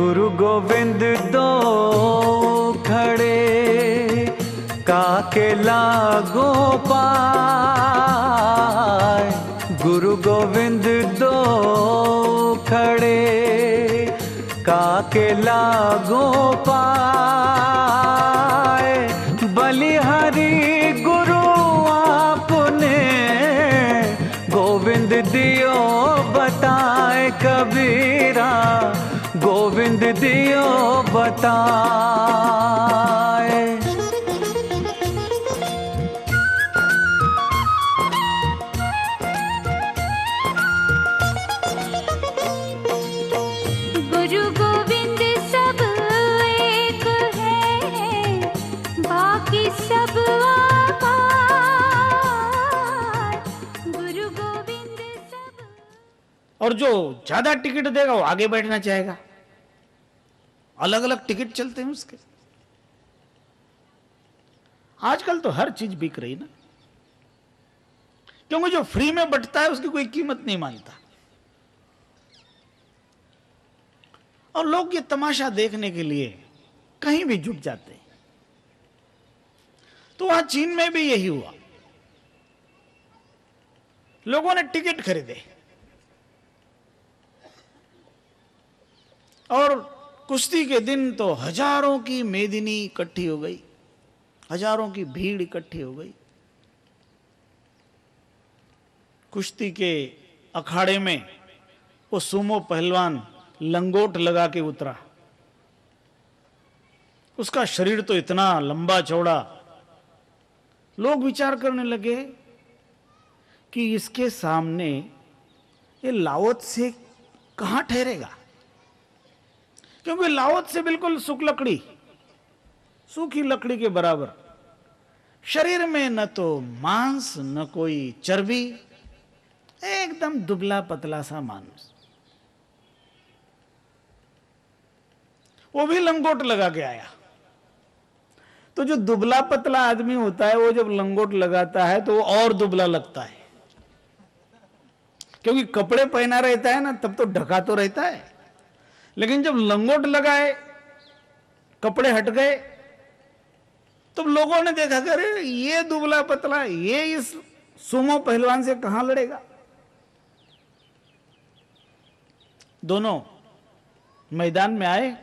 गुरु गोविंद दो खड़े, काके लागो पाए। गुरु गोविंद दो खड़े, काके लागो पाए। बलिहारी गुरु आपने, गोविंद दियो बताए कबीरा, गोविंद दियो बताए। गुरु गोविंद सब एक है, बाकी सब आकार। गुरु गोविंद सब। और जो ज्यादा टिकट देगा वो आगे बैठना चाहेगा। अलग अलग टिकट चलते हैं उसके। आजकल तो हर चीज बिक रही ना, क्योंकि जो फ्री में बंटता है उसकी कोई कीमत नहीं मानता। और लोग ये तमाशा देखने के लिए कहीं भी जुट जाते हैं। तो वहां चीन में भी यही हुआ। लोगों ने टिकट खरीदे और कुश्ती के दिन तो हजारों की मेदिनी इकट्ठी हो गई, हजारों की भीड़ इकट्ठी हो गई। कुश्ती के अखाड़े में वो सुमो पहलवान लंगोट लगा के उतरा। उसका शरीर तो इतना लंबा चौड़ा, लोग विचार करने लगे कि इसके सामने ये लाओत से कहां ठहरेगा, क्योंकि लाओत से बिल्कुल लकड़ी, सूखी लकड़ी के बराबर। शरीर में न तो मांस न कोई चर्बी, एकदम दुबला पतला सा मांस। वो भी लंगोट लगा के आया। तो जो दुबला पतला आदमी होता है वो जब लंगोट लगाता है तो वो और दुबला लगता है, क्योंकि कपड़े पहना रहता है ना, तब तो ढका तो रहता है। लेकिन जब लंगोट लगाए, कपड़े हट गए, तो लोगों ने देखा कि अरे ये दुबला पतला, ये इस सुमो पहलवान से कहां लड़ेगा। दोनों मैदान में आए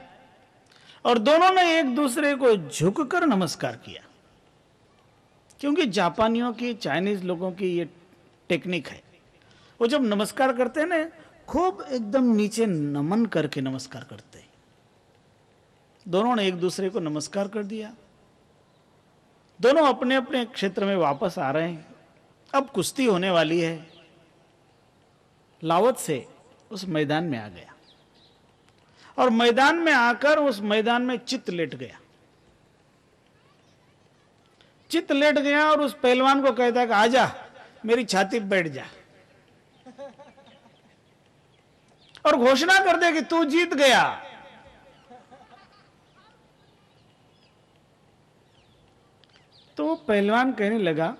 और दोनों ने एक दूसरे को झुककर नमस्कार किया, क्योंकि जापानियों की, चाइनीज लोगों की ये टेक्निक है। वो जब नमस्कार करते हैं ना, खूब एकदम नीचे नमन करके नमस्कार करते हैं। दोनों ने एक दूसरे को नमस्कार कर दिया। दोनों अपने अपने क्षेत्र में वापस आ रहे हैं। अब कुश्ती होने वाली है। लाओत से उस मैदान में आ गया और मैदान में आकर उस मैदान में चित लेट गया। चित लेट गया और उस पहलवान को कहता है कि आजा, मेरी छाती पे बैठ जा और घोषणा कर दे कि तू जीत गया। तो पहलवान कहने लगा,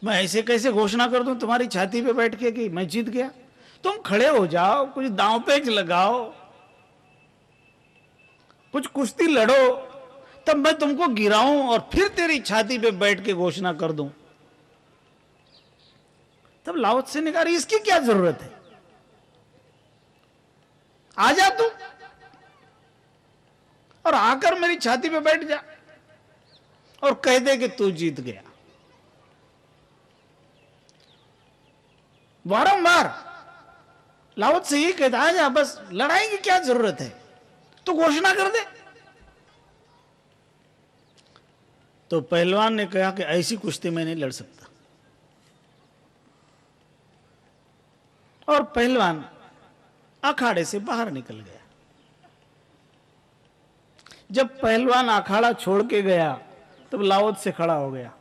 मैं ऐसे कैसे घोषणा कर दूं तुम्हारी छाती पे बैठ के कि मैं जीत गया। तुम खड़े हो जाओ, कुछ दांव पेच लगाओ, कुछ कुश्ती लड़ो, तब मैं तुमको गिराऊं और फिर तेरी छाती पे बैठ के घोषणा कर दूं। तब लाओ त्से ने कहा, इसकी क्या जरूरत है, आ जा तू और आकर मेरी छाती पे बैठ जा और कह दे कि तू जीत गया। बारंबार लाओ त्से ये कहता, आ जा, बस लड़ाई की क्या जरूरत है, तू घोषणा कर दे। तो पहलवान ने कहा कि ऐसी कुश्ती मैं नहीं लड़ सकता। और पहलवान अखाड़े से बाहर निकल गया। जब पहलवान अखाड़ा छोड़ के गया तब लाओ त्से खड़ा हो गया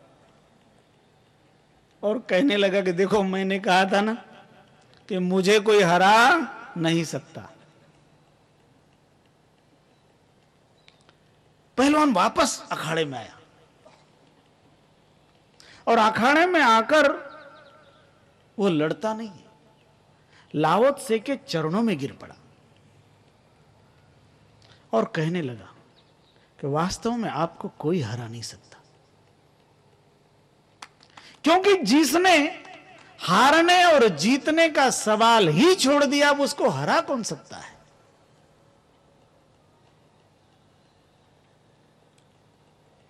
और कहने लगा कि देखो, मैंने कहा था ना कि मुझे कोई हरा नहीं सकता। पहलवान वापस अखाड़े में आया और अखाड़े में आकर वो लड़ता नहीं है, लाओ त्से के चरणों में गिर पड़ा और कहने लगा कि वास्तव में आपको कोई हरा नहीं सकता, क्योंकि जिसने हारने और जीतने का सवाल ही छोड़ दिया, अब उसको हरा कौन सकता है?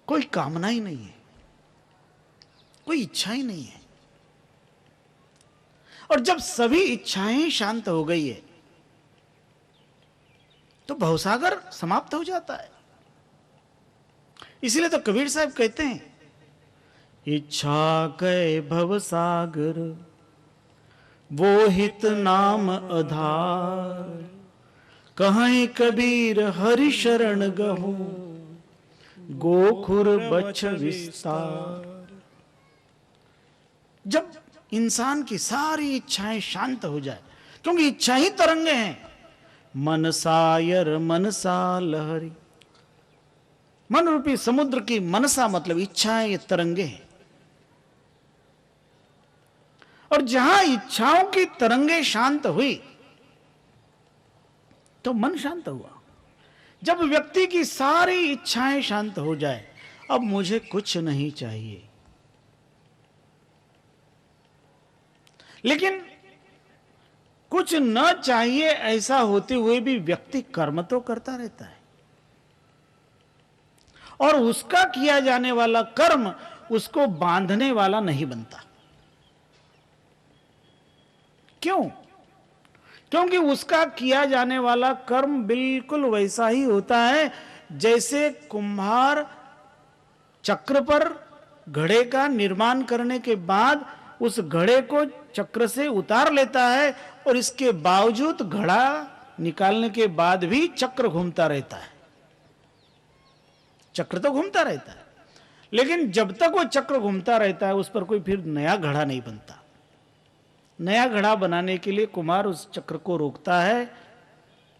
कोई कामना ही नहीं है, कोई इच्छा ही नहीं है। और जब सभी इच्छाएं शांत हो गई है तो भवसागर समाप्त हो जाता है। इसीलिए तो कबीर साहब कहते हैं, इच्छा कै भवसागर वो हित नाम आधार, कहीं कबीर हरि शरण गहूं गोखुर बछ विस्तार। जब इंसान की सारी इच्छाएं शांत हो जाए, क्योंकि इच्छा ही तरंगे हैं, मनसायर मनसा लहरी, मन रूपी समुद्र की मनसा मतलब इच्छाएं, ये तरंगे हैं। और जहां इच्छाओं की तरंगे शांत हुई तो मन शांत हुआ। जब व्यक्ति की सारी इच्छाएं शांत हो जाए, अब मुझे कुछ नहीं चाहिए, लेकिन कुछ न चाहिए ऐसा होते हुए भी व्यक्ति कर्म तो करता रहता है, और उसका किया जाने वाला कर्म उसको बांधने वाला नहीं बनता। क्यों? क्योंकि उसका किया जाने वाला कर्म बिल्कुल वैसा ही होता है जैसे कुम्हार चक्र पर घड़े का निर्माण करने के बाद उस घड़े को चक्र से उतार लेता है, और इसके बावजूद घड़ा निकालने के बाद भी चक्र घूमता रहता है। चक्र तो घूमता रहता है, लेकिन जब तक वो चक्र घूमता रहता है उस पर कोई फिर नया घड़ा नहीं बनता। नया घड़ा बनाने के लिए कुम्हार उस चक्र को रोकता है,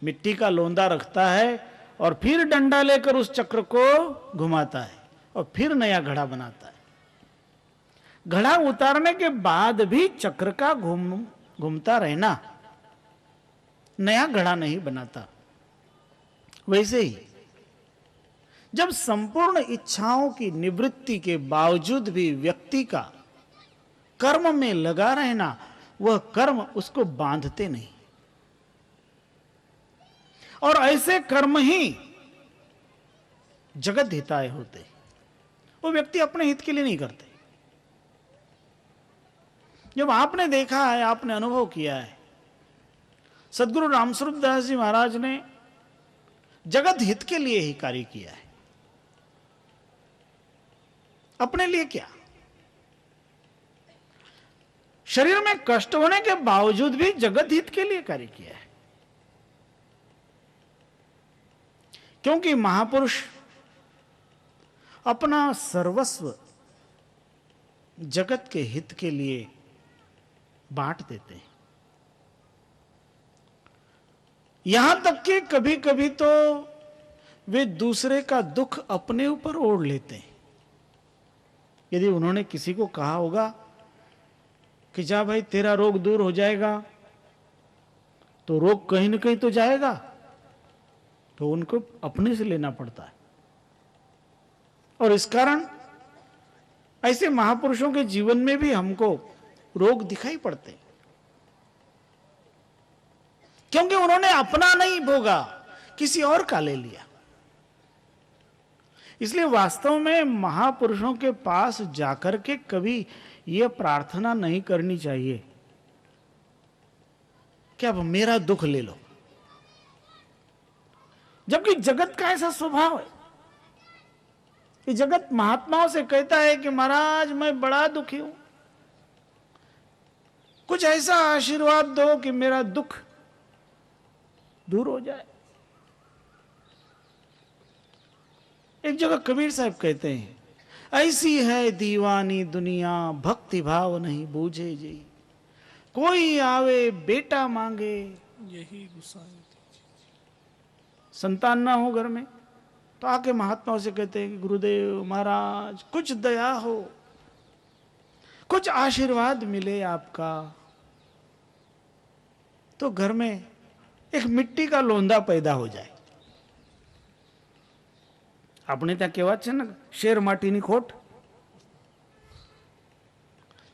मिट्टी का लोंदा रखता है, और फिर डंडा लेकर उस चक्र को घुमाता है, और फिर नया घड़ा बनाता है। घड़ा उतारने के बाद भी चक्र का घूमता रहना नया घड़ा नहीं बनाता। वैसे ही जब संपूर्ण इच्छाओं की निवृत्ति के बावजूद भी व्यक्ति का कर्म में लगा रहना, वह कर्म उसको बांधते नहीं। और ऐसे कर्म ही जगत हिताय होते। वो व्यक्ति अपने हित के लिए नहीं करते। जब आपने देखा है, आपने अनुभव किया है, सदगुरु रामस्वरूप दास जी महाराज ने जगत हित के लिए ही कार्य किया है, अपने लिए क्या। शरीर में कष्ट होने के बावजूद भी जगत हित के लिए कार्य किया है, क्योंकि महापुरुष अपना सर्वस्व जगत के हित के लिए बांट देते हैं। यहां तक कि कभी कभी तो वे दूसरे का दुख अपने ऊपर ओढ़ लेते हैं। यदि उन्होंने किसी को कहा होगा कि जा भाई तेरा रोग दूर हो जाएगा, तो रोग कहीं न कहीं तो जाएगा, तो उनको अपने से लेना पड़ता है। और इस कारण ऐसे महापुरुषों के जीवन में भी हमको रोग दिखाई पड़ते, क्योंकि उन्होंने अपना नहीं भोगा, किसी और का ले लिया। इसलिए वास्तव में महापुरुषों के पास जाकर के कभी यह प्रार्थना नहीं करनी चाहिए कि अब मेरा दुख ले लो, जबकि जगत का ऐसा स्वभाव है कि जगत महात्माओं से कहता है कि महाराज मैं बड़ा दुखी हूं, कुछ ऐसा आशीर्वाद दो कि मेरा दुख दूर हो जाए। एक जगह कबीर साहब कहते हैं, ऐसी है दीवानी दुनिया भक्ति भाव नहीं बूझे जी, कोई आवे बेटा मांगे यही गुस्सा। संतान ना हो घर में तो आके महात्माओं से कहते हैं कि गुरुदेव महाराज कुछ दया हो, कुछ आशीर्वाद मिले आपका। तो घर में एक मिट्टी का लोंदा पैदा हो जाए, આપણે ત્યાં કહેવત છે ને, શેર માટીની ખોટ.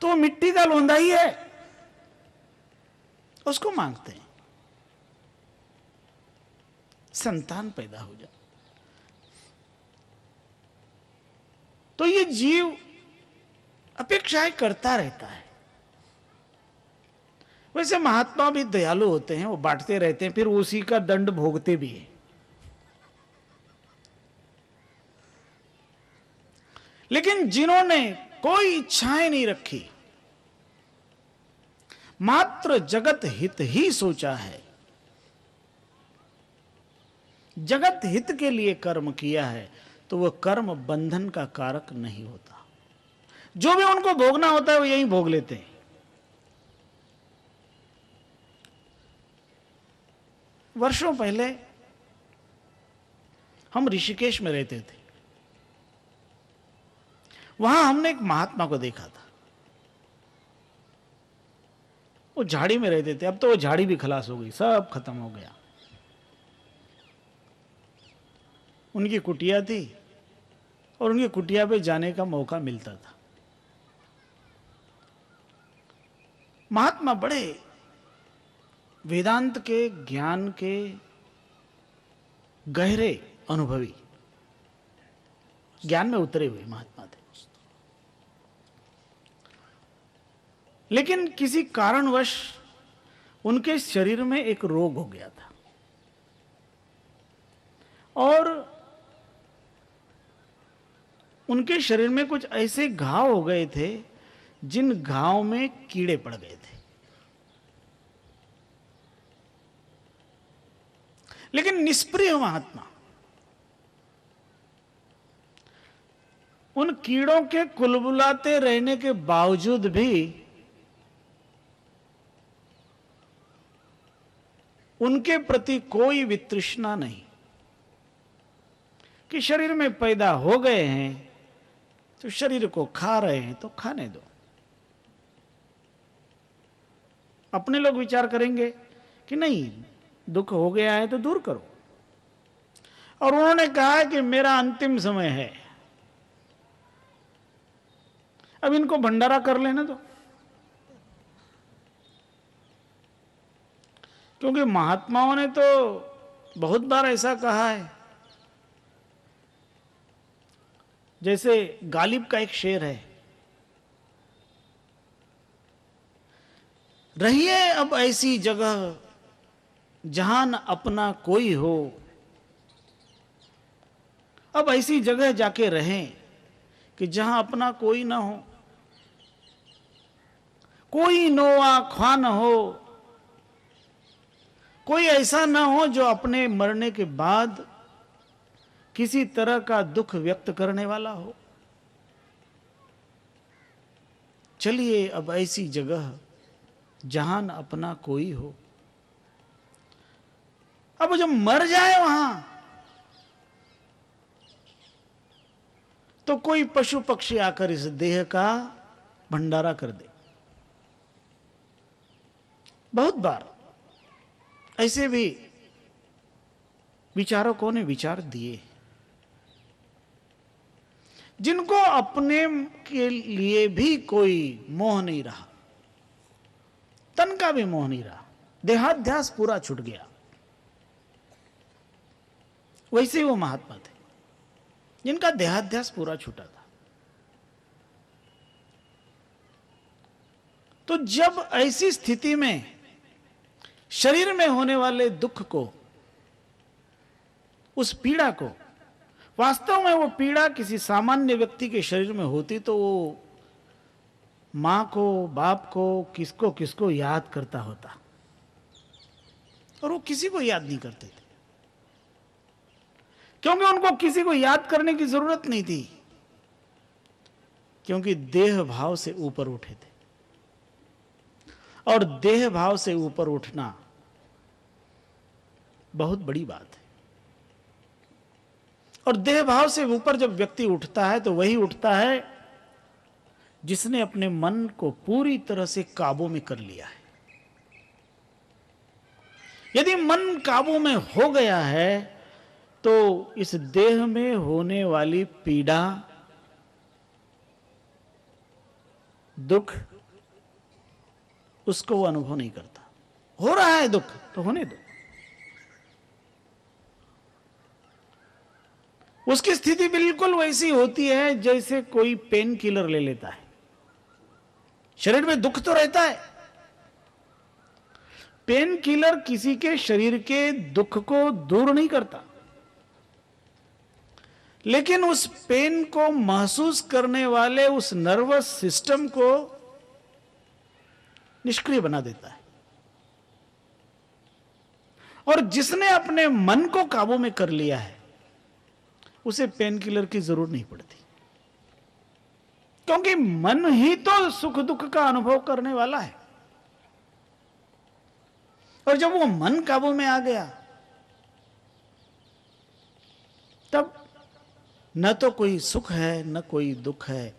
तो वो मिट्टी का लोंदा ही है, उसको मांगते हैं संतान पैदा हो जाए. तो ये जीव अपेक्षाएं करता रहता है. वैसे महात्मा भी दयालु होते हैं, वो बांटते रहते हैं, फिर उसी का दंड भोगते भी हैं. लेकिन जिन्होंने कोई इच्छाएं नहीं रखी, मात्र जगत हित ही सोचा है, जगत हित के लिए कर्म किया है, तो वह कर्म बंधन का कारक नहीं होता. जो भी उनको भोगना होता है वो यही भोग लेते हैं. वर्षों पहले हम ऋषिकेश में रहते थे. वहां हमने एक महात्मा को देखा था. वो झाड़ी में रहते थे. अब तो वो झाड़ी भी खलास हो गई, सब खत्म हो गया. उनकी कुटिया थी और उनकी कुटिया पे जाने का मौका मिलता था. महात्मा बड़े वेदांत के ज्ञान के गहरे अनुभवी, ज्ञान में उतरे हुए महात्मा थे. लेकिन किसी कारणवश उनके शरीर में एक रोग हो गया था और उनके शरीर में कुछ ऐसे घाव हो गए थे जिन घाव में कीड़े पड़ गए थे. लेकिन निष्प्रिय महात्मा उन कीड़ों के कुलबुलाते रहने के बावजूद भी उनके प्रति कोई वितृष्णा नहीं कि शरीर में पैदा हो गए हैं तो शरीर को खा रहे हैं तो खाने दो. अपने लोग विचार करेंगे कि नहीं, दुख हो गया है तो दूर करो. और उन्होंने कहा कि मेरा अंतिम समय है, अब इनको भंडारा कर लेने दो. क्योंकि महात्माओं ने तो बहुत बार ऐसा कहा है. जैसे गालिब का एक शेर है, रहिए अब ऐसी जगह जहां न अपना कोई हो. अब ऐसी जगह जाके रहें कि जहां अपना कोई ना हो, कोई नोआ ख्वा न हो, कोई ऐसा ना हो जो अपने मरने के बाद किसी तरह का दुख व्यक्त करने वाला हो. चलिए अब ऐसी जगह जहां न अपना कोई हो. अब जब मर जाए वहां तो कोई पशु पक्षी आकर इस देह का भंडारा कर दे. बहुत बार ऐसे भी विचारकों ने विचार दिए जिनको अपने के लिए भी कोई मोह नहीं रहा, तन का भी मोह नहीं रहा, देहाध्यास पूरा छूट गया. वैसे ही वो महात्मा थे जिनका देहाध्यास पूरा छूटा था. तो जब ऐसी स्थिति में शरीर में होने वाले दुख को, उस पीड़ा को, वास्तव में वो पीड़ा किसी सामान्य व्यक्ति के शरीर में होती तो वो मां को, बाप को, किसको किसको याद करता होता. और वो किसी को याद नहीं करते थे क्योंकि उनको किसी को याद करने की जरूरत नहीं थी, क्योंकि देह भाव से ऊपर उठे थे. और देह भाव से ऊपर उठना बहुत बड़ी बात है. और देह भाव से ऊपर जब व्यक्ति उठता है तो वही उठता है जिसने अपने मन को पूरी तरह से काबू में कर लिया है. यदि मन काबू में हो गया है तो इस देह में होने वाली पीड़ा, दुख, उसको वो अनुभव नहीं करता। हो रहा है दुख तो होने दो। उसकी स्थिति बिल्कुल वैसी होती है जैसे कोई पेन किलर ले लेता है। शरीर में दुख तो रहता है, पेन किलर किसी के शरीर के दुख को दूर नहीं करता, लेकिन उस पेन को महसूस करने वाले उस नर्वस सिस्टम को निष्क्रिय बना देता है। और जिसने अपने मन को काबू में कर लिया है उसे पेन किलर की जरूरत नहीं पड़ती, क्योंकि मन ही तो सुख दुख का अनुभव करने वाला है। और जब वो मन काबू में आ गया तब न तो कोई सुख है न कोई दुख है,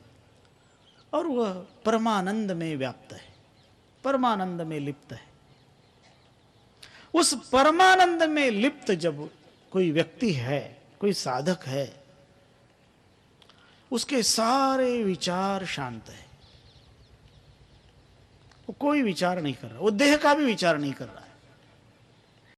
और वह परमानंद में व्याप्त है, परमानंद में लिप्त है। उस परमानंद में लिप्त जब कोई व्यक्ति है, कोई साधक है, उसके सारे विचार शांत है। वो कोई विचार नहीं कर रहा, वो देह का भी विचार नहीं कर रहा है।